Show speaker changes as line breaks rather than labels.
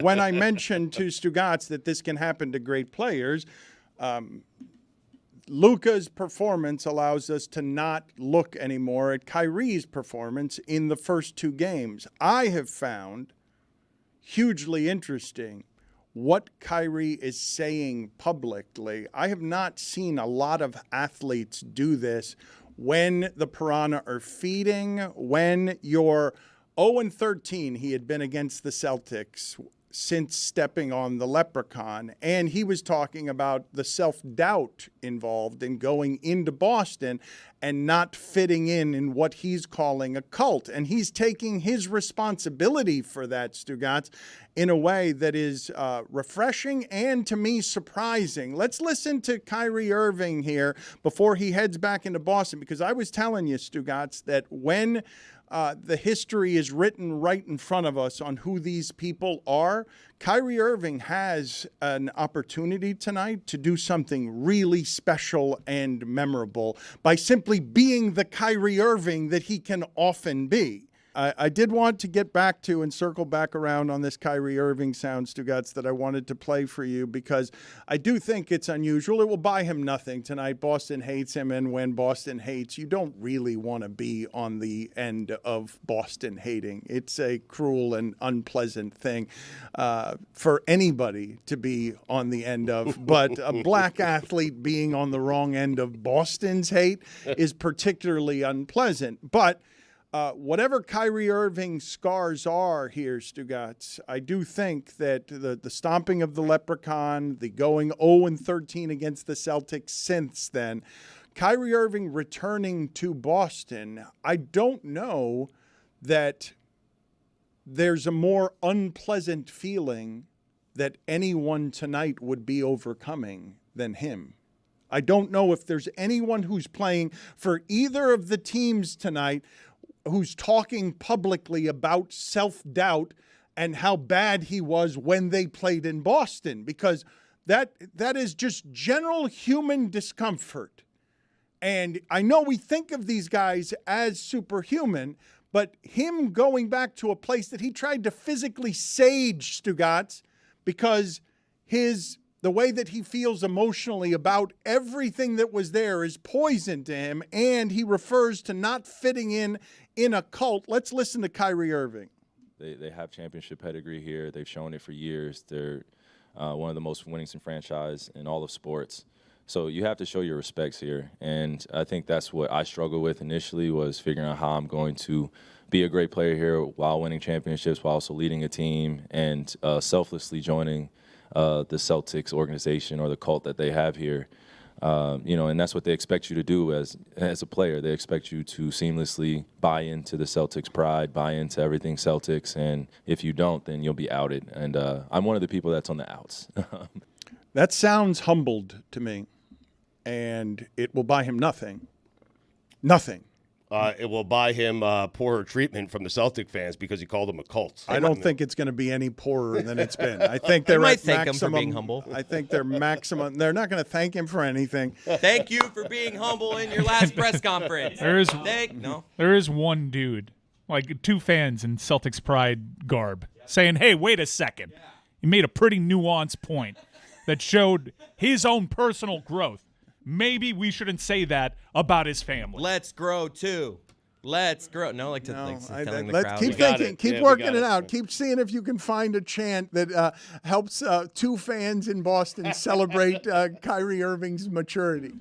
When I mentioned to Stugotz that this can happen to great players, Luka's performance allows us to not look anymore at Kyrie's performance in the first two games. I have found hugely interesting what Kyrie is saying publicly. I have not seen a lot of athletes do this when the Piranha are feeding, when you're 0-13, he had been against the Celtics since stepping on the Leprechaun. And he was talking about the self-doubt involved in going into Boston and not fitting in what he's calling a cult. And he's taking his responsibility for that, Stugotz, in a way that is refreshing and, to me, surprising. Let's listen to Kyrie Irving here before he heads back into Boston, because I was telling you, Stugotz, that when the history is written right in front of us on who these people are, Kyrie Irving has an opportunity tonight to do something really special and memorable by simply being the Kyrie Irving that he can often be. I did want to get back to and circle back around on this Kyrie Irving sound, Stugotz, that I wanted to play for you, because I do think it's unusual. It will buy him nothing tonight. Boston hates him, and when Boston hates, you don't really want to be on the end of Boston hating. It's a cruel and unpleasant thing for anybody to be on the end of, but a black athlete being on the wrong end of Boston's hate is particularly unpleasant. But whatever Kyrie Irving's scars are here, Stugotz, I do think that the stomping of the Leprechaun, the going 0-13 against the Celtics since then, Kyrie Irving returning to Boston, I don't know that there's a more unpleasant feeling that anyone tonight would be overcoming than him. I don't know if there's anyone who's playing for either of the teams tonight who's talking publicly about self-doubt and how bad he was when they played in Boston, because that is just general human discomfort. And I know we think of these guys as superhuman, but him going back to a place that he tried to physically sage, Stugotz, because the way that he feels emotionally about everything that was there is poison to him, and he refers to not fitting in a cult. Let's listen to Kyrie Irving.
They have championship pedigree here. They've shown it for years. They're one of the most winningest franchise in all of sports. So you have to show your respects here, and I think that's what I struggled with initially, was figuring out how I'm going to be a great player here while winning championships, while also leading a team and selflessly joining the Celtics organization or the cult that they have here. And that's what they expect you to do as a player. They expect you to seamlessly buy into the Celtics pride, buy into everything Celtics, and if you don't, then you'll be outed. And I'm one of the people that's on the outs.
That sounds humbled to me, and it will buy him nothing. Nothing.
It will buy him poorer treatment from the Celtic fans because he called them a cult.
I don't think it's going to be any poorer than it's been. I think they're
might
at
thank
maximum.
him for being humble.
I think they're maximum. They're not going to thank him for anything.
Thank you for being humble in your last press conference.
There is one dude, like two fans in Celtics pride garb, saying, "Hey, wait a second. He made a pretty nuanced point that showed his own personal growth. Maybe we shouldn't say that about his family."
Let's grow too. Let's grow. No, like telling the
let's
crowd.
keep thinking. Keep working it out. Keep seeing if you can find a chant that helps two fans in Boston celebrate Kyrie Irving's maturity.